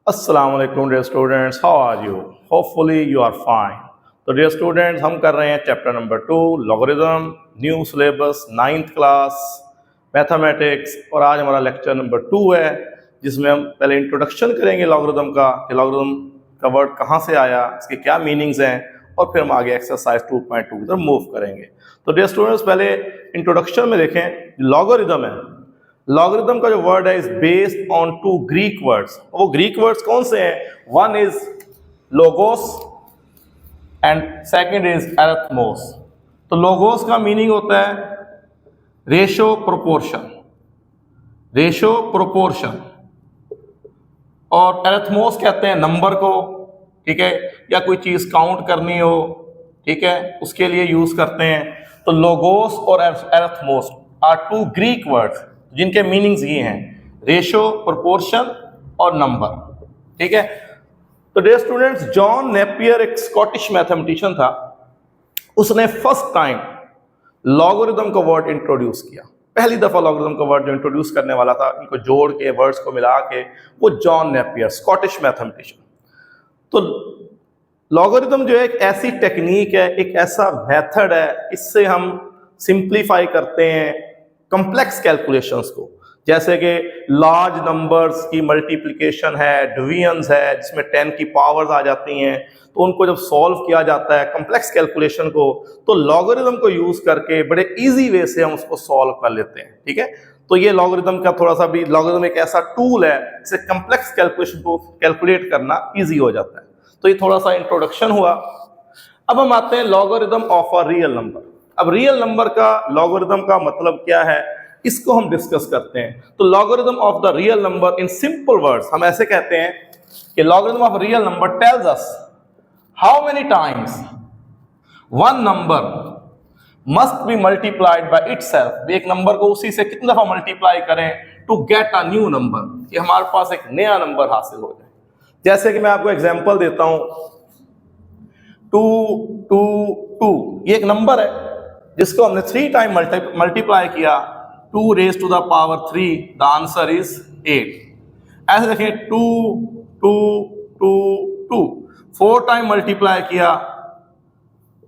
अस्सलाम वालेकुम dear students, how are you? Hopefully you are fine. तो डियर स्टूडेंट्स, हम कर रहे हैं chapter number 2 logarithm, new syllabus 9th class mathematics. और आज हमारा लेक्चर नंबर 2 है, जिसमें हम पहले इंट्रोडक्शन करेंगे लॉगरिथम का, कि लॉगरिथम का वर्ड कहाँ से आया, इसके क्या मीनिंग्स हैं, और फिर हम आगे एक्सरसाइज 2.2 की तरफ मूव करेंगे। तो डियर स्टूडेंट्स, पहले इंट्रोडक्शन में देखें लॉगरिथम है। लॉगरिथम का जो वर्ड है is based on 2 Greek words. वो ग्रीक वर्ड्स कौन से हैं? One is logos and second is arithmos. तो लोगोस का मीनिंग होता है रेशो प्रोपोर्शन, रेशो प्रोपोर्शन, और एरिथमोस कहते हैं नंबर को, ठीक है, या कोई चीज काउंट करनी हो, ठीक है, उसके लिए यूज करते हैं। तो लोगोस और एरिथमोस आर 2 ग्रीक वर्ड्स जिनके मीनिंग्स ये हैं रेशो, प्रोपोर्शन और नंबर, ठीक है। तो डियर स्टूडेंट्स, जॉन नेपियर एक स्कॉटिश मैथमेटिशियन था। उसने फर्स्ट टाइम लॉगरिथम का वर्ड इंट्रोड्यूस किया। पहली दफा लॉगरिथम का वर्ड जो इंट्रोड्यूस करने वाला था, इनको जोड़ के वर्ड्स को मिला के, वो जॉन नेपियर, स्कॉटिश मैथमेटिशियन। तो लॉगरिथम जो है एक ऐसी टेक्निक है, एक ऐसा मेथड है, इससे हम सिंप्लीफाई करते हैं कॉम्प्लेक्स कैलकुलेशंस को। जैसे कि लार्ज नंबर्स की मल्टीप्लिकेशन है, डिवीजन्स है, जिसमें 10 की पावर्स आ जाती हैं, तो उनको जब सॉल्व किया जाता है कॉम्प्लेक्स कैलकुलेशन को, तो लॉगरिथम को यूज करके बड़े इजी वे से हम उसको सॉल्व कर लेते हैं, ठीक है। तो ये लॉगरिथम का थोड़ा सा भी, लॉगरिथम एक ऐसा टूल है जिससे कॉम्प्लेक्स कैलकुलेशन को कैलकुलेट करना ईजी हो जाता है। तो ये थोड़ा सा इंट्रोडक्शन हुआ। अब हम आते हैं logarithm of a real number. अब रियल नंबर का लॉगरिथम का मतलब क्या है, इसको हम डिस्कस करते हैं। तो logarithm of the real number in simple words हम ऐसे कहते हैं कि logarithm of real number tells us how many times one number must be multiplied by itself. एक नंबर को उसी से कितनी दफा मल्टीप्लाई करें to get a new number, कि हमारे पास एक नया नंबर हासिल हो जाए। जैसे कि मैं आपको एग्जांपल देता हूं, 2 2 2, ये एक नंबर है जिसको हमने 3 टाइम मल्टीप्लाई किया, 2 raised to the power 3, the answer is 8। ऐसे देखें 2 2 2 2, 4 टाइम मल्टीप्लाई किया,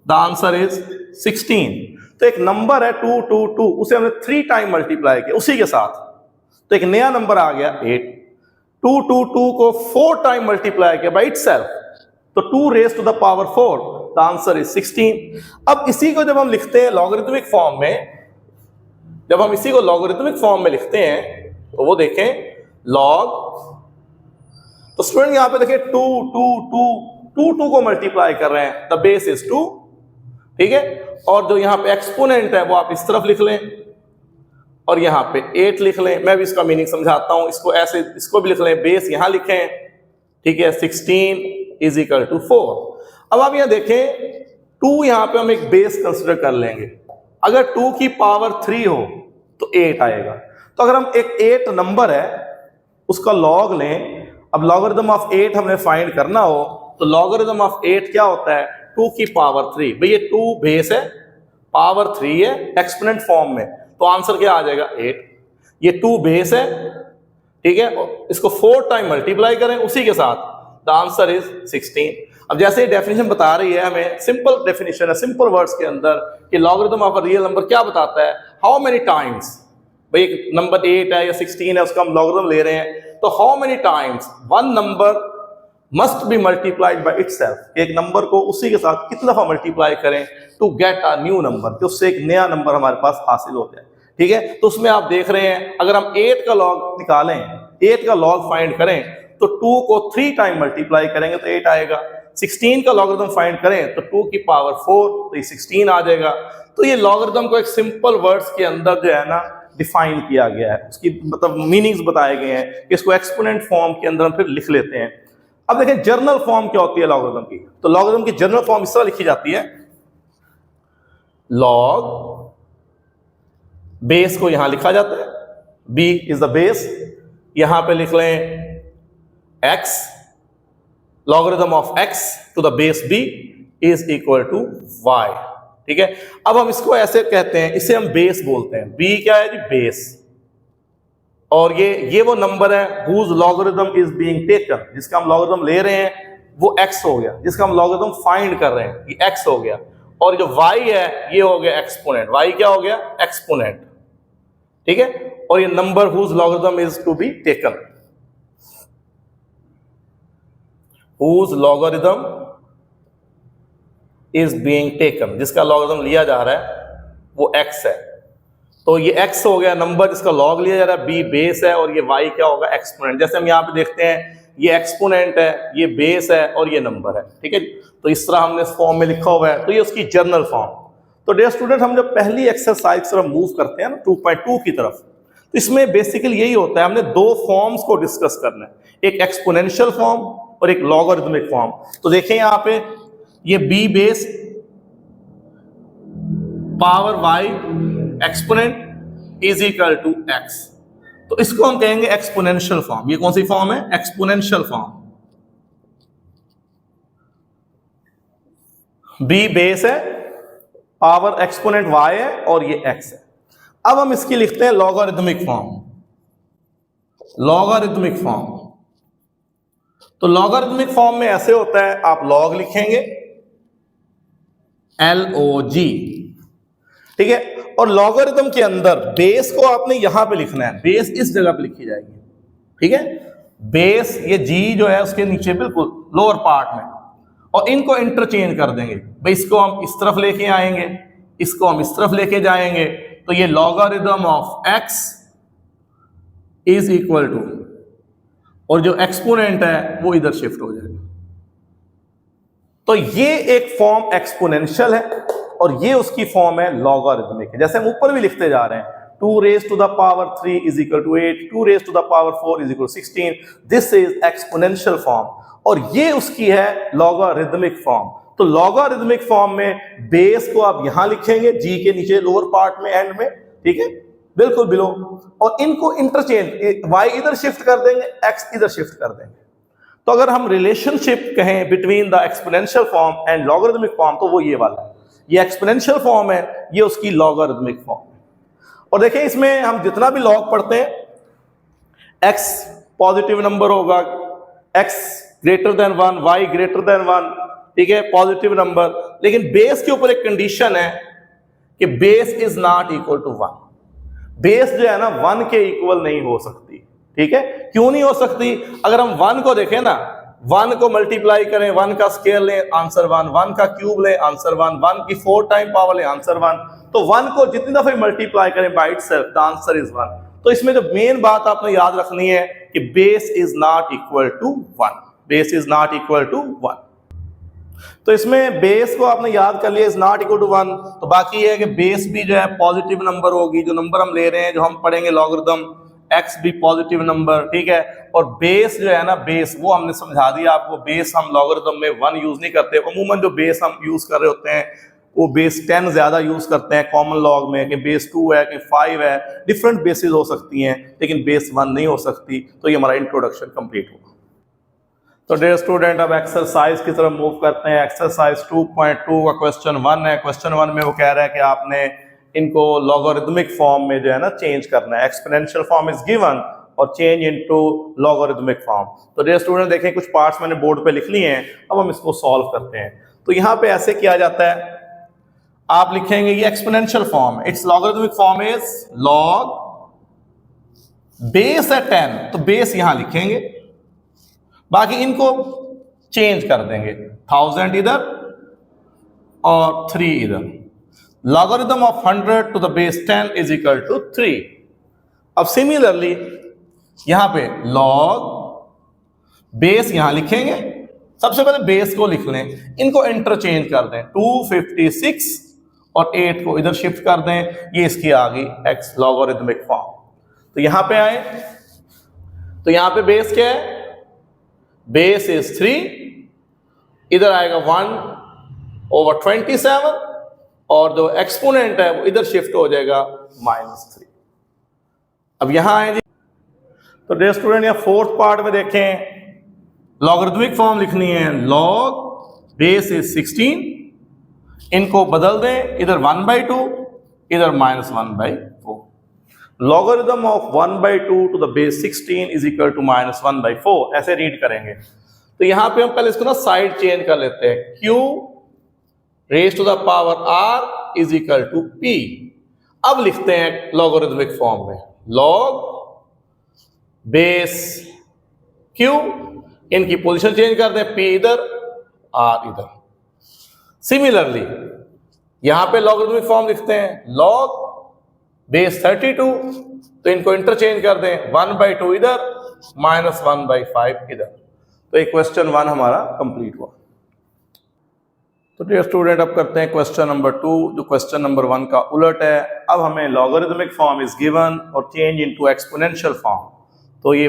the answer is 16। तो एक नंबर है 2 2 2, उसे हमने 3 टाइम मल्टीप्लाई किया उसी के साथ, तो एक नया नंबर आ गया 8। 2 2 2 को 4 टाइम मल्टीप्लाई किया बाय इटसेल्फ, तो 2 raised to the power 4, the answer is 16। अब इसी को जब हम लिखते हैं लॉगरिथमिक फॉर्म में, जब हम इसी को लॉगरिथमिक फॉर्म में लिखते हैं, तो वो देखें लॉग, तो स्टूडेंट यहां पे देखें 2 2 2 2 2 को मल्टीप्लाई कर रहे हैं, द बेस इज 2, ठीक है। और जो यहां पे एक्सपोनेंट है वो आप इस तरफ लिख लें, और यहां पे 8 लिख लें। मैं भी इसका मीनिंग समझाता हूं, इसको ऐसे, इसको भी लिख लें, बेस यहां लिखें, ठीक है। 16 इज इक्वल टू 4। अब आप यहां देखें 2, यहां पे हम एक बेस कंसिडर कर लेंगे। अगर 2 की पावर 3 हो तो 8 आएगा। तो अगर हम एक 8 नंबर है उसका लॉग लें, अब लॉगरिथम ऑफ 8 हमने फाइंड करना हो, तो लॉगरिथम ऑफ 8 क्या होता है? 2 की पावर 3। भाई ये 2 बेस है, पावर 3 है एक्सपोनेंट फॉर्म में, तो आंसर क्या आ जाएगा? 8। ये 2 बेस है, ठीक है, इसको 4 टाइम मल्टीप्लाई करें उसी के साथ, द आंसर इज 16। अब जैसे डेफिनेशन बता रही है हमें, सिंपल डेफिनेशन है, सिंपल वर्ड्स के अंदर, कि logarithm of a real number क्या बताता है? हाउ मेनी टाइम्स, भाई एक नंबर 8 है या 16 है, उसका हम लॉगरिथम ले रहे हैं, तो how many times one number must be multiplied by itself, एक नंबर को उसी के साथ कितनी दफा मल्टीप्लाई करें to get a new number, कि उससे एक नया नंबर हमारे पास हासिल हो जाए, ठीक है। तो उसमें आप देख रहे हैं, अगर हम 8 का लॉग निकालें, 8 का लॉग फाइंड करें, तो 2 को 3 टाइम मल्टीप्लाई करेंगे तो 8 आएगा। 16 का लॉगरिथम फाइंड करें तो 2 की पावर 4, तो ये 16 आ जाएगा। तो ये लॉगरिथम को एक सिंपल वर्ड्स के अंदर जो है ना डिफाइन किया गया है, उसकी मतलब मीनिंग्स बताए गए हैं, कि इसको एक्सपोनेंट फॉर्म के अंदर हम फिर लिख लेते हैं। अब देखें जर्नल फॉर्म क्या होती है लॉगरिथम की। तो लॉगरिथम की जर्नल फॉर्म इस तरह लिखी जाती है, लॉग, बेस को यहां लिखा जाता है, b इज द बेस, यहां पे लिख लें x, logarithm of x to the base b is equal to y, ठीक है। अब हम इसको ऐसे कहते हैं, इसे हम बेस बोलते हैं। b क्या है जी? बेस, और ये वो नंबर है whose logarithm is being taken, जिसका हम लॉगरिथम ले रहे हैं वो x हो गया, जिसका हम लॉगरिथम फाइंड कर रहे हैं ये x हो गया, और जो y है ये हो गया एक्सपोनेंट, y क्या हो गया एक्सपोनेंट, ठीक है। और ये number whose logarithm is to be taken, whose logarithm is being taken, जिसका लॉगरिथम लिया जा रहा है वो x है। तो ये x हो गया नंबर जिसका लॉग लिया जा रहा है, b बेस है, और ये y क्या होगा एक्सपोनेंट। जैसे हम यहाँ पे देखते हैं ये एक्सपोनेंट है, ये बेस है और ये नंबर है, ठीक है। तो इस तरह हमने इस फॉर्म में लिखा हुआ है, तो ये उसकी जर्नल फॉर्म। तो डियर स्टूडेंट, हम जब पहली एक्सरसाइज की तरफ मूव करते हैं ना 2.2 की तरफ, तो इसमें बेसिकली यही होता है, हमने दो फॉर्म्स को डिस्कस करना है, एक एक्सपोनेंशियल फॉर्म और एक लॉगरिथमिक फॉर्म। तो देखें यहाँ पे ये b base power y exponent is equal to x, तो इसको हम कहेंगे एक्सपोनेंशियल फॉर्म। ये कौन सी फॉर्म है? Exponential form. b बेस है, पावर एक्सपोनेंट y है और ये x है। अब हम इसकी लिखते हैं लॉगरिथमिक फॉर्म। लॉगरिथमिक फॉर्म, तो लॉगरिथमिक फॉर्म में ऐसे होता है, आप लॉग लिखेंगे LOG, ठीक है। और लॉगरिथम के अंदर बेस को आपने यहां पे लिखना है, बेस इस जगह पे लिखी जाएगी, ठीक है। बेस ये g जो है उसके नीचे बिल्कुल लोअर पार्ट में, और इनको इंटरचेंज कर देंगे भाई, इसको हम इस तरफ लेके आएंगे, इसको हम इस तरफ लेके जाएंगे, तो ये logarithm of x is equal to, और जो एक्सपोनेंट है वो इधर शिफ्ट हो जाएगा। तो ये एक फॉर्म एक्सपोनेंशियल है और ये उसकी फॉर्म है लॉगरिथमिक। जैसे हम ऊपर भी लिखते जा रहे हैं 2 raised to the power 3 is equal to 8, 2 raised to the power 4 is equal to 16, this is exponential form, और ये उसकी है लॉगरिथमिक फॉर्म। तो लॉगरिथमिक फॉर्म में बेस को आप यहां लिखेंगे g के नीचे लोअर पार्ट में एंड में, ठीक है, बिल्कुल बिलो, और इनको इंटरचेंज y इधर शिफ्ट कर देंगे, x इधर शिफ्ट कर देंगे। तो अगर हम रिलेशनशिप कहें between the exponential form and logarithmic form, तो वो ये वाला है, ये एक्सपोनेंशियल फॉर्म है, ये उसकी लॉगरिथमिक फॉर्म है। और देखिए इसमें हम जितना भी लॉग पढ़ते हैं, x पॉजिटिव नंबर होगा, x greater than 1, y greater than 1, ठीक है, पॉजिटिव नंबर। लेकिन बेस के ऊपर एक कंडीशन है कि base is not equal to 1। Base जो है ना 1 के इक्वल नहीं हो सकती, ठीक है। क्यों नहीं हो सकती? अगर हम 1 को देखें ना, 1 को मल्टीप्लाई करें, 1 का स्केयर लें आंसर 1, 1 का क्यूब लें आंसर 1, 1 की 4 टाइम पावर लें आंसर 1, तो 1 को जितनी दफे मल्टीप्लाई करें by itself the answer is 1। तो इसमें जो मेन बात आपने याद रखनी है कि base is not equal to 1, base is not equal to 1। तो इसमें बेस को आपने याद कर लिया इज नॉट इक्वल टू 1, तो बाकी ये है कि बेस भी जो है पॉजिटिव नंबर होगी, जो नंबर हम ले रहे हैं, जो हम पढ़ेंगे लॉगरिथम, x भी पॉजिटिव नंबर, ठीक है। और बेस जो है ना, बेस वो हमने समझा दिया आपको, बेस हम लॉगरिथम में 1 यूज नहीं करते, अमूमन जो बेस हम यूज कर रहे होते हैं वो बेस 10 ज्यादा यूज करते हैं कॉमन लॉग में, कि बेस 2 है कि 5 है, डिफरेंट बेसिस हो सकती हैं, लेकिन बेस 1 नहीं हो सकती। तो ये हमारा इंट्रोडक्शन कंप्लीट होगा। तो डियर स्टूडेंट, अब एक्सरसाइज की तरफ मूव करते हैं। एक्सरसाइज 2.2 का क्वेश्चन 1 है। क्वेश्चन 1 में वो कह रहा है कि आपने इनको लॉगरिथमिक फॉर्म में जो है ना चेंज करना है। एक्सपोनेंशियल फॉर्म इज गिवन और चेंज इनटू लॉगरिथमिक फॉर्म। तो डियर स्टूडेंट देखें, कुछ पार्ट्स मैंने बोर्ड पे लिख लिए हैं, अब हम इसको सॉल्व करते हैं। तो यहाँ पे ऐसे किया जाता है, आप लिखेंगे ये exponential form, it's logarithmic form is log base है 10, तो बेस यहां लिखेंगे, बाकी इनको चेंज कर देंगे, 1000 इधर और 3 इधर। Logarithm of 100 to the base 10 is equal to 3। अब सिमिलरली यहां पे लॉग बेस यहां लिखेंगे, सबसे पहले बेस को लिख लें, इनको इंटरचेंज कर दें, 256 और 8 को इधर शिफ्ट कर दें, ये इसकी आ गई एक्स लॉगरिथमिक फॉर्म। तो यहां पे आए, तो यहां पे बेस क्या है, बेस इज 3, इधर आएगा 1/27 और जो एक्सपोनेंट है वो इधर शिफ्ट हो जाएगा -3। अब यहां आए जी, तो डियर स्टूडेंट यहाँ फोर्थ पार्ट में देखें, लॉगरिथमिक फॉर्म लिखनी है, लॉग बेस इज 16, इनको बदल दें, इधर 1/2 इधर -1/4। Logarithm of 1/2 to the base 16 is equal to -1/4, ऐसे रीड करेंगे। तो यहां पे हम पहले इसको ना साइड चेंज कर लेते हैं, q raise to the power r is equal to p। अब लिखते हैं लॉगरिथमिक फॉर्म में, लॉग बेस q, इनकी पोजीशन चेंज कर दें, p इधर r इधर। सिमिलरली यहां पे लॉगरिथमिक फॉर्म लिखते हैं, लॉग बेस 32, तो इनको इंटरचेंज कर दें, 1/2 इधर -1/5 इधर। तो एक क्वेश्चन 1 हमारा कंप्लीट हुआ। तो डियर स्टूडेंट, अब करते हैं क्वेश्चन नंबर 2, जो क्वेश्चन नंबर 1 का उलट है। अब हमें लॉगरिथमिक फॉर्म इज गिवन और चेंज इनटू एक्सपोनेंशियल फॉर्म। तो ये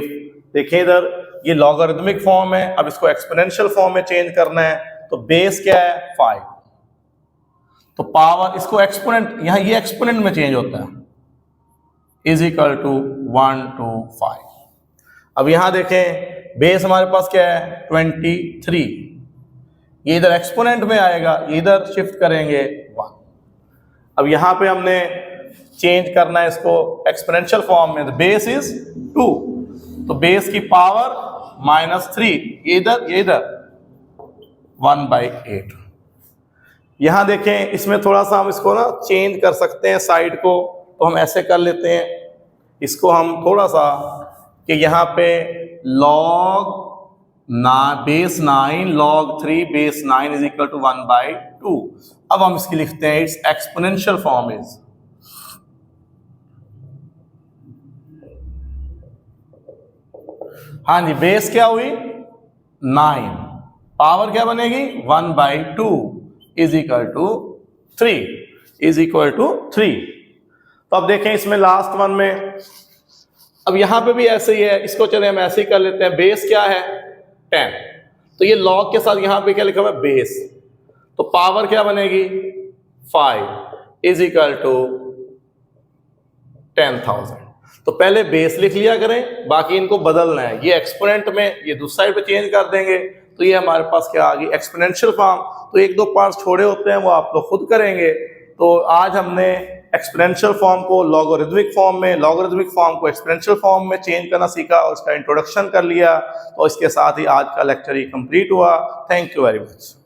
देखिए इधर, ये लॉगरिथमिक फॉर्म है, अब इसको एक्सपोनेंशियल फॉर्म में चेंज करना है। तो बेस क्या है 5, तो पावर इसको एक्सपोनेंट, यहां ये एक्सपोनेंट में चेंज होता है, इज इक्वल टू 1 to 5। अब यहां देखें बेस हमारे पास क्या है 23, ये इधर एक्सपोनेंट में आएगा, इधर शिफ्ट करेंगे 1। अब यहां पे हमने चेंज करना है इसको एक्सपोनेंशियल फॉर्म में, बेस इज 2, तो बेस की पावर -3, ये इधर 1/8। यहां देखें इसमें थोड़ा सा हम इसको ना चेंज कर सकते हैं साइड को, तो हम ऐसे कर लेते हैं इसको हम थोड़ा सा कि यहाँ पे log base 9 log 3 base 9 is equal to 1/2। अब हम इसकी लिखते हैं इट्स एक्सपोनेंशियल फॉर्म इज, हाँ जी, बेस क्या हुई 9, पावर क्या बनेगी 1/2 is equal to 3, is equal to 3। तो अब देखें इसमें लास्ट वन में, अब यहां पे भी ऐसे ही है, इसको चले हम ऐसे ही कर लेते हैं, बेस क्या है 10, तो ये लॉग के साथ यहां पे क्या लिखा हुआ है बेस, तो पावर क्या बनेगी 5 इज इक्वल टू 10,000। तो पहले बेस लिख लिया करें, बाकी इनको बदलना है, ये एक्सपोनेंट में ये दूसरी साइड पे चेंज कर देंगे, तो ये हमारे पास क्या आ गई एक्सपोनेंशियल फॉर्म। तो एक दो पार्ट्स छोड़े होते हैं वो आप लोग खुद करेंगे। तो आज हमने एक्सपोनेंशियल फॉर्म को लॉगरिथमिक फॉर्म में, लॉगरिथमिक फॉर्म को एक्सपोनेंशियल फॉर्म में चेंज करना सीखा और उसका इंट्रोडक्शन कर लिया। तो इसके साथ ही आज का लेक्चर ही कंप्लीट हुआ। Thank you very much.